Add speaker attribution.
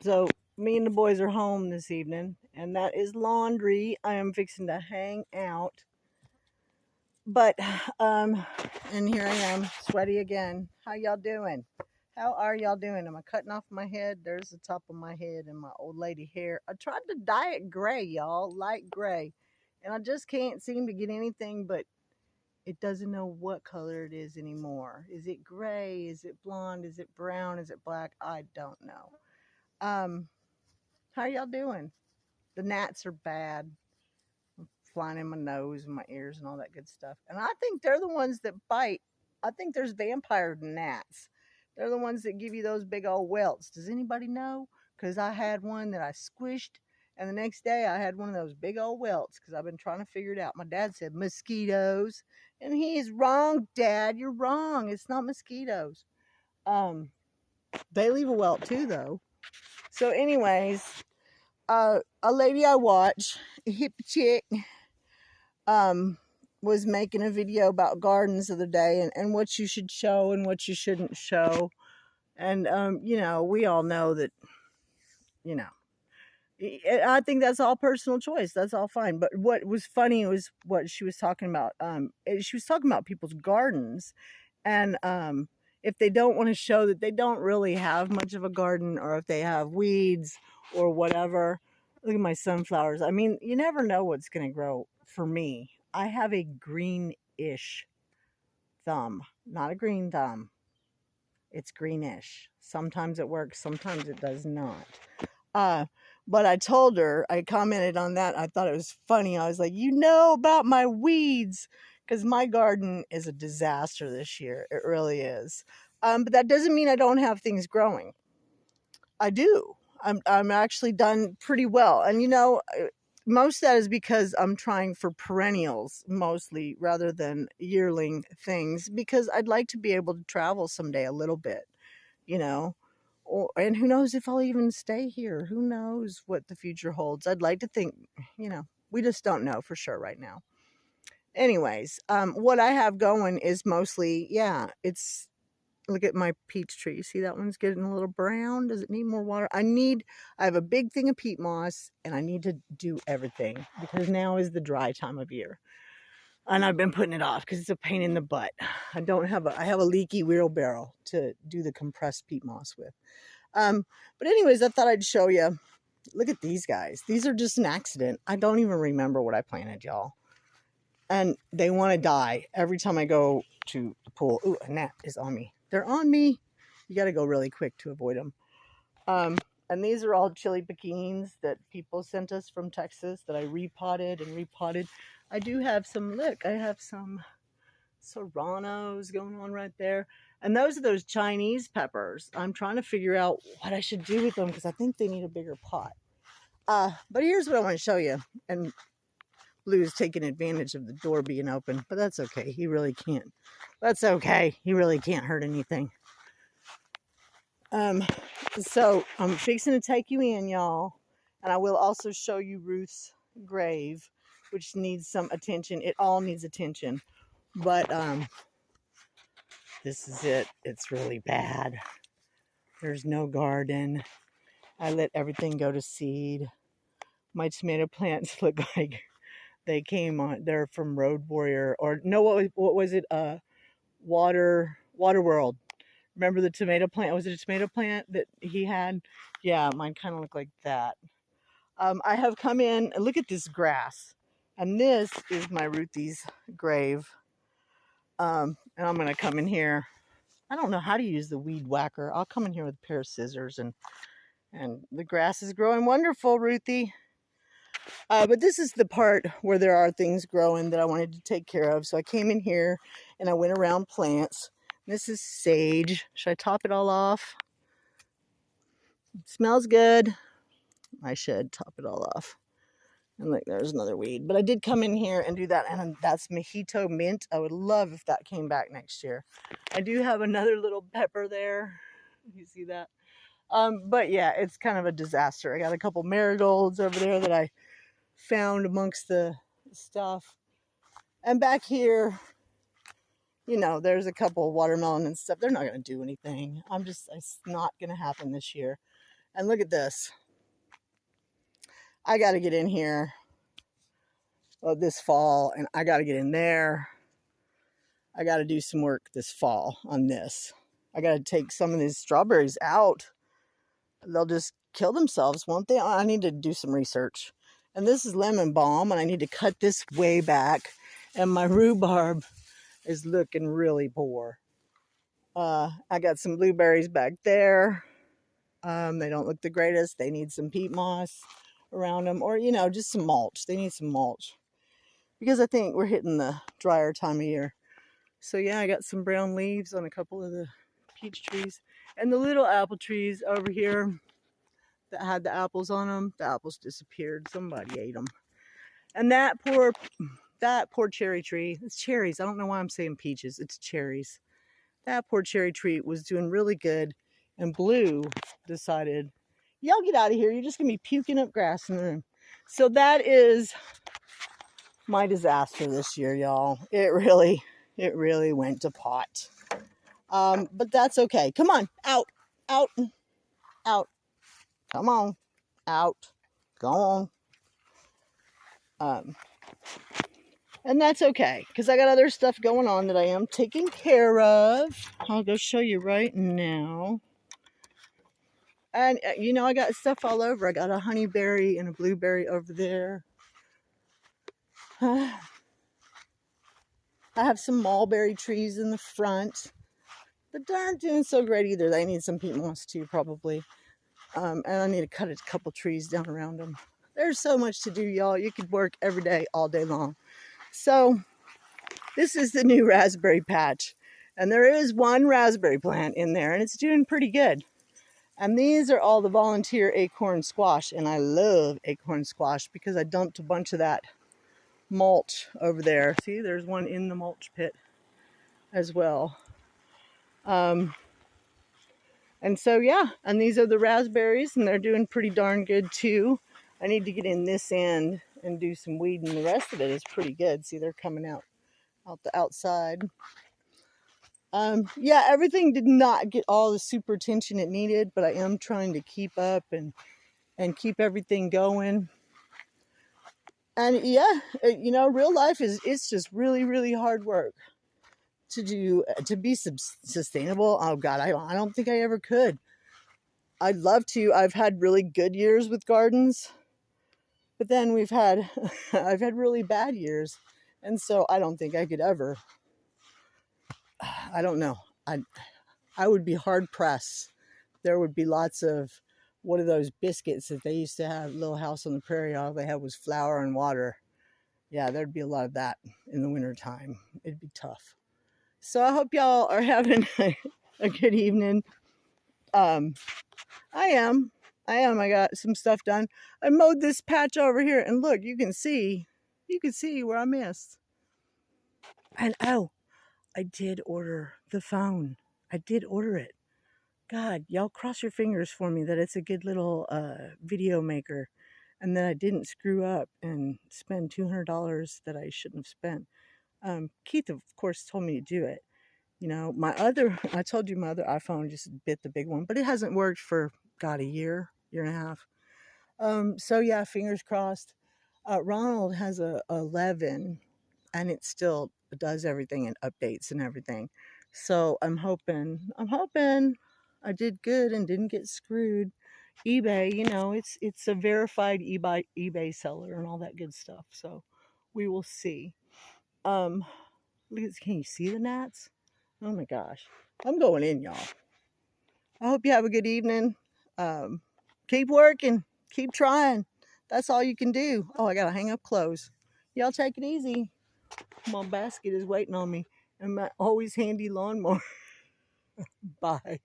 Speaker 1: So me and the boys are home this evening, and that is laundry. I am fixing to hang out. But and here I am, sweaty again. How y'all doing? How are y'all doing? Am I cutting off my head? There's the top of my head and my old lady hair. I tried to dye it gray, y'all, light gray. And I just can't seem to get anything, but it doesn't know what color it is anymore. Is it gray? Is it blonde? Is it brown? Is it black? I don't know. Um, how y'all doing? The gnats are bad, flying in my nose and my ears and all that good stuff. And I think they're the ones that bite. I think there's vampire gnats. They're the ones that give you those big old welts. Does anybody know? Because I had one that I squished, and the next day I had one of those big old welts because I've been trying to figure it out. My dad said mosquitoes, and he is wrong, Dad. You're wrong. It's not mosquitoes. They leave a welt too, though. So, anyways, a lady I watch, a hip chick, was making a video about gardens the other day and what you should show and what you shouldn't show. And, we all know that, you know, I think that's all personal choice. That's all fine. But what was funny was what she was talking about. She was talking about people's gardens. And if they don't want to show that they don't really have much of a garden, or if they have weeds or whatever. Look at my sunflowers. I mean, you never know what's going to grow for me. I have a greenish thumb, not a green thumb. It's greenish. Sometimes it works, sometimes it does not. But I told her, I commented on that. I thought it was funny. I was like, you know about my weeds, because my garden is a disaster this year. It really is. But that doesn't mean I don't have things growing. I do. I'm actually done pretty well. And most of that is because I'm trying for perennials mostly rather than yearling things, because I'd like to be able to travel someday a little bit, you know. And who knows if I'll even stay here? Who knows what the future holds? I'd like to think, we just don't know for sure right now. Anyways, what I have going is mostly, it's, look at my peach tree. See, that one's getting a little brown. Does it need more water? I have a big thing of peat moss, and I need to do everything because now is the dry time of year. And I've been putting it off because it's a pain in the butt. I have a leaky wheelbarrow to do the compressed peat moss with. But anyways, I thought I'd show you. Look at these guys. These are just an accident. I don't even remember what I planted, y'all. And they want to die every time I go to the pool. Ooh, a gnat is on me. They're on me. You got to go really quick to avoid them. And these are all chili pequenes that people sent us from Texas that I repotted and repotted. I do have some, look, I have some serranos going on right there. And those are those Chinese peppers. I'm trying to figure out what I should do with them because I think they need a bigger pot. But here's what I want to show you. And Blue's taking advantage of the door being open, but that's okay. He really can't. That's okay. He really can't hurt anything. So I'm fixing to take you in, y'all. And I will also show you Ruth's grave, which needs some attention. It all needs attention. But this is it. It's really bad. There's no garden. I let everything go to seed. My tomato plants look like they came on. They're from Road Warrior, or no, what was it? Water World. Remember the tomato plant? Was it a tomato plant that he had? Yeah, mine kind of looked like that. I have come in and look at this grass, and this is my Ruthie's grave. And I'm gonna come in here. I don't know how to use the weed whacker. I'll come in here with a pair of scissors, and the grass is growing wonderful, Ruthie. But this is the part where there are things growing that I wanted to take care of. So I came in here and I went around plants. This is sage. Should I top it all off? It smells good. I should top it all off. And look, there's another weed. But I did come in here and do that. And that's mojito mint. I would love if that came back next year. I do have another little pepper there. You see that? But yeah, it's kind of a disaster. I got a couple marigolds over there that I found amongst the stuff. And back here, there's a couple watermelon and stuff. They're not going to do anything. It's not going to happen this year. And look at this. I got to get in here this fall, and I got to get in there. I got to do some work this fall on this. I got to take some of these strawberries out. They'll just kill themselves, won't they? I need to do some research. And this is lemon balm, and I need to cut this way back. And my rhubarb is looking really poor. I got some blueberries back there. They don't look the greatest. They need some peat moss around them, or, you know, just some mulch. They need some mulch because I think we're hitting the drier time of year. So yeah, I got some brown leaves on a couple of the peach trees, and the little apple trees over here that had the apples on them, the apples disappeared. Somebody ate them. And that poor cherry tree, it's cherries. I don't know why I'm saying peaches. It's cherries. That poor cherry tree was doing really good, and Blue decided, y'all get out of here. You're just going to be puking up grass in the room. So that is my disaster this year, y'all. It really went to pot. But that's okay. Come on, out, out, out. Come on, out. Go on. And that's okay, because I got other stuff going on that I am taking care of. I'll go show you right now. And, you know, I got stuff all over. I got a honeyberry and a blueberry over there. I have some mulberry trees in the front. But they aren't doing so great either. They need some peat moss too, probably. And I need to cut a couple trees down around them. There's so much to do, y'all. You could work every day, all day long. So this is the new raspberry patch. And there is one raspberry plant in there, and it's doing pretty good. And these are all the volunteer acorn squash. And I love acorn squash because I dumped a bunch of that mulch over there. See, there's one in the mulch pit as well. And so, yeah, and these are the raspberries, and they're doing pretty darn good too. I need to get in this end and do some weeding. The rest of it is pretty good. See, they're coming out the outside. Yeah, everything did not get all the super attention it needed, but I am trying to keep up and keep everything going. And yeah, you know, real life it's just really, really hard work to be sustainable. Oh God, I don't think I ever could. I'd love to. I've had really good years with gardens, but then I've had really bad years. And so I don't think I could ever, I don't know. I would be hard pressed. There would be lots of, what are those biscuits that they used to have, Little House on the Prairie, all they had was flour and water. Yeah, there'd be a lot of that in the wintertime. It'd be tough. So I hope y'all are having a good evening. I am. I got some stuff done. I mowed this patch over here, and look, you can see where I missed. And oh, I did order the phone. I did order it. God, y'all cross your fingers for me that it's a good little video maker, and that I didn't screw up and spend $200 that I shouldn't have spent. Keith, of course, told me to do it. You know, I told you my other iPhone just bit the big one, but it hasn't worked for, God, a year and a half. So yeah, fingers crossed. Ronald has a 11, and it still does everything and updates and everything. So I'm hoping I did good and didn't get screwed. eBay, you know, it's a verified eBay seller and all that good stuff. So we will see. Can you see the gnats? Oh my gosh. I'm going in, y'all. I hope you have a good evening. Keep working. Keep trying. That's all you can do. Oh, I got to hang up clothes. Y'all take it easy. My basket is waiting on me. And my always handy lawnmower. Bye.